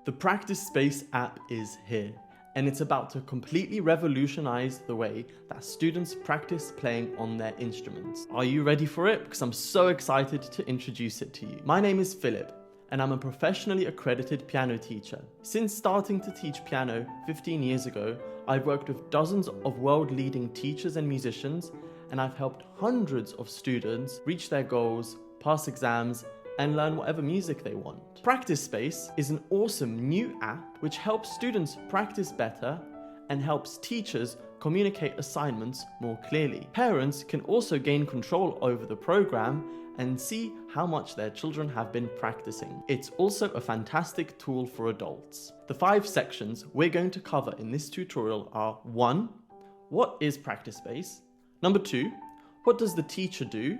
The Practice Space app is here, and it's about to completely revolutionize the way that students practice playing on their instruments. Are you ready for it? Because I'm so excited to introduce it to you. My name is Philip, and I'm a professionally accredited piano teacher. Since starting to teach piano 15 years ago, I've worked with dozens of world-leading teachers and musicians, and I've helped hundreds of students reach their goals, pass exams, and learn whatever music they want. Practice Space is an awesome new app which helps students practice better and helps teachers communicate assignments more clearly. Parents can also gain control over the program and see how much their children have been practicing. It's also a fantastic tool for adults. The 5 sections we're going to cover in this tutorial are: 1. What is Practice Space? Number 2. What does the teacher do?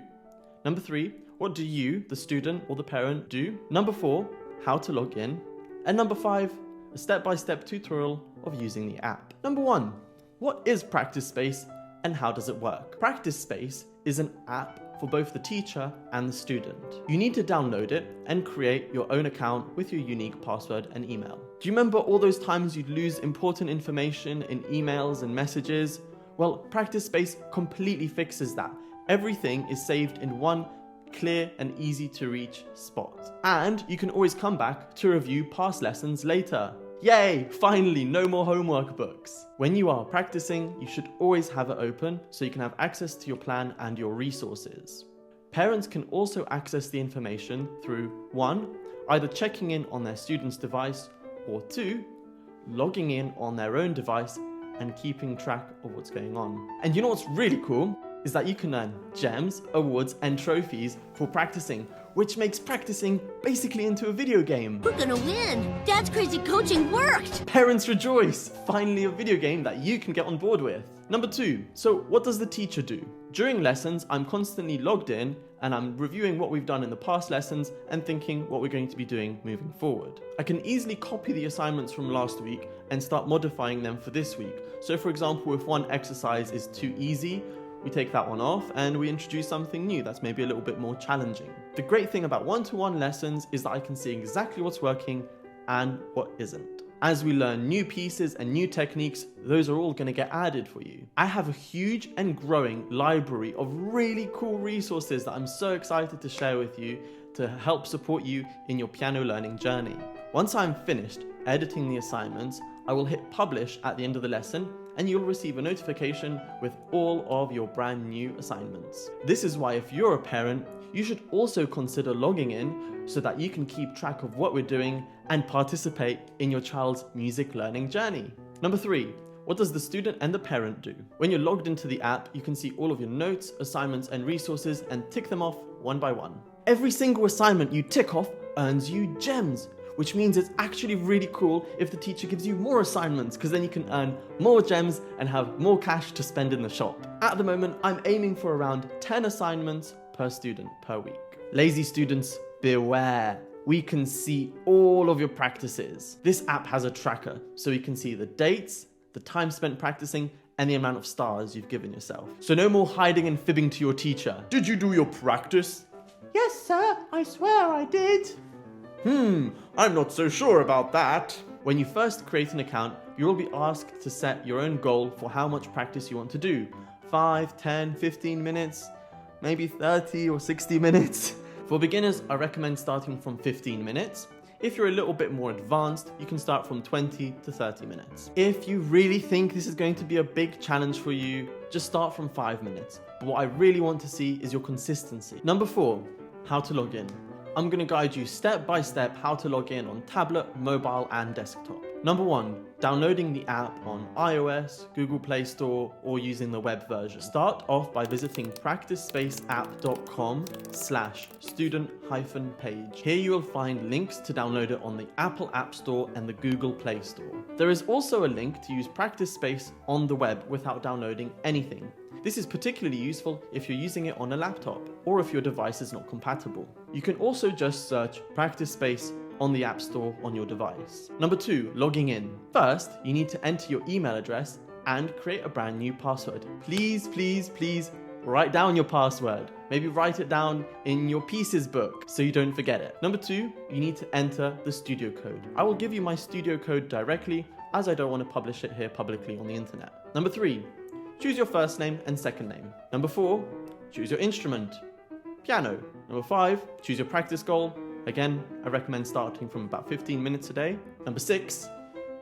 Number 3. What do you, the student or the parent, do? Number 4. How to log in. And number 5. A step-by-step tutorial of using the app. Number 1. What is Practice Space and how does it work? Practice Space is an app for both the teacher and the student. You need to download it and create your own account with your unique password and email. Do you remember all those times you'd lose important information in emails and messages? Well, Practice Space completely fixes that. Everything is saved in one clear and easy to reach spot. And you can always come back to review past lessons later. Yay! Finally, no more homework books. When you are practicing, you should always have it open so you can have access to your plan and your resources. Parents can also access the information through 1. Either checking in on their student's device, or 2. Logging in on their own device and keeping track of what's going on. And you know what's really cool? Is that you can earn gems, awards, and trophies for practicing, which makes practicing basically into a video game. We're gonna win! Dad's crazy coaching worked! Parents rejoice! Finally a video game that you can get on board with. Number 2. So what does the teacher do? During lessons, I'm constantly logged in and I'm reviewing what we've done in the past lessons and thinking what we're going to be doing moving forward. I can easily copy the assignments from last week and start modifying them for this week. So for example, if one exercise is too easy, we take that one off and we introduce something new that's maybe a little bit more challenging. The great thing about one-to-one lessons is that I can see exactly what's working and what isn't. As we learn new pieces and new techniques, those are all going to get added for you. I have a huge and growing library of really cool resources that I'm so excited to share with you to help support you in your piano learning journey. Once I'm finished editing the assignments, I will hit publish at the end of the lesson and you'll receive a notification with all of your brand new assignments. This is why if you're a parent, you should also consider logging in so that you can keep track of what we're doing and participate in your child's music learning journey. Number 3, what does the student and the parent do? When you're logged into the app, you can see all of your notes, assignments, and resources and tick them off one by one. Every single assignment you tick off earns you gems, which means it's actually really cool if the teacher gives you more assignments, because then you can earn more gems and have more cash to spend in the shop. At the moment, I'm aiming for around 10 assignments per student per week. Lazy students, beware. We can see all of your practices. This app has a tracker, so we can see the dates, the time spent practicing, and the amount of stars you've given yourself. So no more hiding and fibbing to your teacher. Did you do your practice? Yes, sir, I swear I did. I'm not so sure about that. When you first create an account, you will be asked to set your own goal for how much practice you want to do. 5, 10, 15 minutes, maybe 30 or 60 minutes. For beginners, I recommend starting from 15 minutes. If you're a little bit more advanced, you can start from 20 to 30 minutes. If you really think this is going to be a big challenge for you, just start from 5 minutes. But what I really want to see is your consistency. Number 4, how to log in. I'm going to guide you step by step how to log in on tablet, mobile, and desktop. Number 1, downloading the app on iOS, Google Play Store, or using the web version. Start off by visiting practicespaceapp.com/student-page. Here you will find links to download it on the Apple App Store and the Google Play Store. There is also a link to use Practice Space on the web without downloading anything. This is particularly useful if you're using it on a laptop or if your device is not compatible. You can also just search Practice Space on the App Store on your device. Number 2, logging in. First, you need to enter your email address and create a brand new password. Please, please, please write down your password. Maybe write it down in your pieces book so you don't forget it. Number 2, you need to enter the studio code. I will give you my studio code directly as I don't want to publish it here publicly on the internet. Number 3, choose your first name and second name. Number 4, choose your instrument. Piano. Number 5, choose your practice goal. Again, I recommend starting from about 15 minutes a day. Number 6,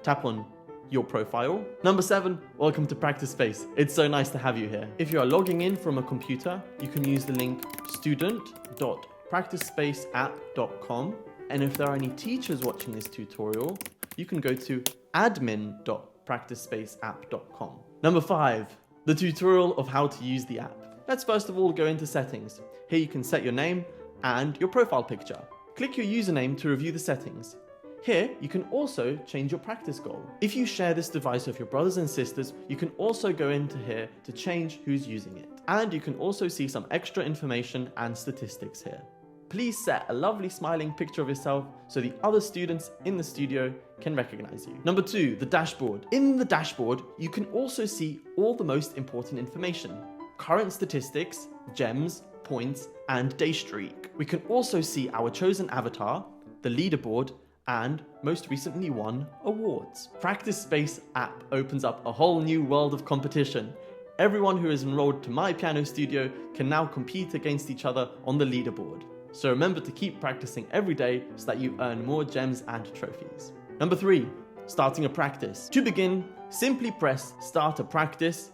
tap on your profile. Number 7, welcome to Practice Space. It's so nice to have you here. If you are logging in from a computer, you can use the link student.practicespaceapp.com. And if there are any teachers watching this tutorial, you can go to admin.practicespaceapp.com. Number 5, the tutorial of how to use the app. Let's first of all go into settings. Here you can set your name and your profile picture. Click your username to review the settings. Here, you can also change your practice goal. If you share this device with your brothers and sisters, you can also go into here to change who's using it. And you can also see some extra information and statistics here. Please set a lovely smiling picture of yourself so the other students in the studio can recognize you. Number 2, the dashboard. In the dashboard, you can also see all the most important information. Current statistics, gems, points, and day streak. We can also see our chosen avatar, the leaderboard, and most recently won awards. Practice Space app opens up a whole new world of competition. Everyone who is enrolled to my piano studio can now compete against each other on the leaderboard. So remember to keep practicing every day so that you earn more gems and trophies. Number 3, starting a practice. To begin, simply press start a practice.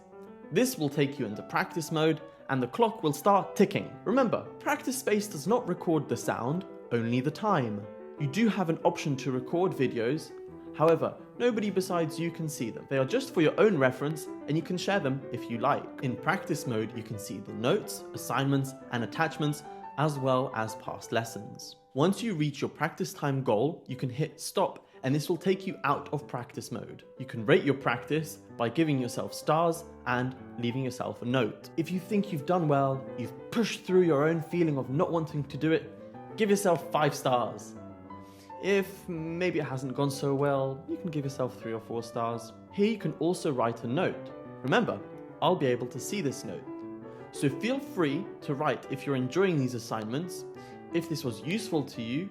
This will take you into practice mode and the clock will start ticking. Remember, Practice Space does not record the sound, only the time. You do have an option to record videos. However, nobody besides you can see them. They are just for your own reference and you can share them if you like. In practice mode, you can see the notes, assignments, and attachments, as well as past lessons. Once you reach your practice time goal, you can hit stop and this will take you out of practice mode. You can rate your practice by giving yourself stars and leaving yourself a note. If you think you've done well, you've pushed through your own feeling of not wanting to do it, give yourself 5 stars. If maybe it hasn't gone so well, you can give yourself 3 or 4 stars. Here you can also write a note. Remember, I'll be able to see this note. So feel free to write if you're enjoying these assignments, if this was useful to you,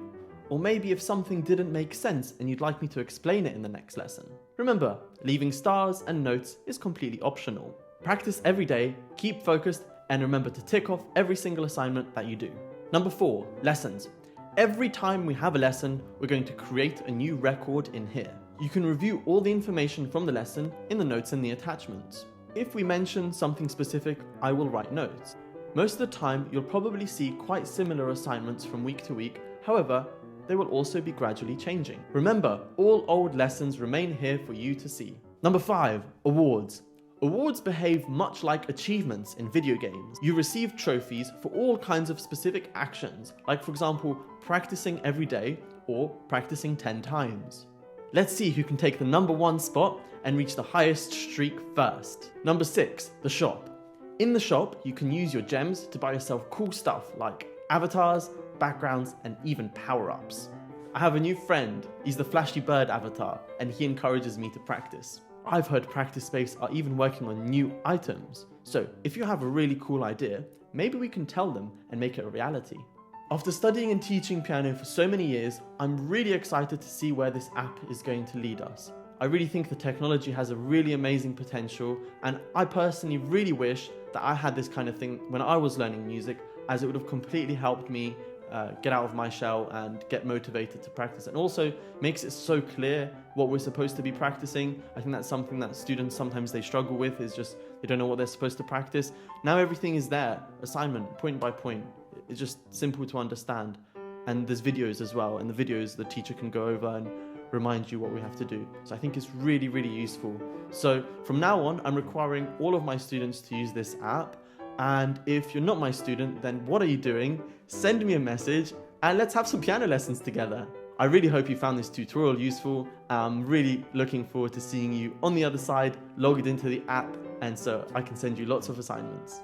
or maybe if something didn't make sense and you'd like me to explain it in the next lesson. Remember, leaving stars and notes is completely optional. Practice every day, keep focused, and remember to tick off every single assignment that you do. Number 4, lessons. Every time we have a lesson, we're going to create a new record in here. You can review all the information from the lesson in the notes and the attachments. If we mention something specific, I will write notes. Most of the time, you'll probably see quite similar assignments from week to week. However, they will also be gradually changing. Remember, all old lessons remain here for you to see. Number 5, awards. Awards behave much like achievements in video games. You receive trophies for all kinds of specific actions, like for example, practicing every day or practicing 10 times. Let's see who can take the number 1 spot and reach the highest streak first. Number 6, the shop. In the shop, you can use your gems to buy yourself cool stuff like avatars, backgrounds, and even power-ups. I have a new friend. He's the Flashy Bird avatar, and he encourages me to practice. I've heard Practice Space are even working on new items. So if you have a really cool idea, maybe we can tell them and make it a reality. After studying and teaching piano for so many years, I'm really excited to see where this app is going to lead us. I really think the technology has a really amazing potential, and I personally really wish that I had this kind of thing when I was learning music, as it would have completely helped me get out of my shell and get motivated to practice. And also makes it so clear what we're supposed to be practicing. I think that's something that students sometimes they struggle with, is just they don't know what they're supposed to practice. Now everything is there, assignment, point by point. It's just simple to understand. And there's videos as well, and the videos the teacher can go over and remind you what we have to do. So I think it's really, really useful. So from now on, I'm requiring all of my students to use this app. And if you're not my student, then what are you doing? Send me a message and let's have some piano lessons together. I really hope you found this tutorial useful. I'm really looking forward to seeing you on the other side, logged into the app, and so I can send you lots of assignments.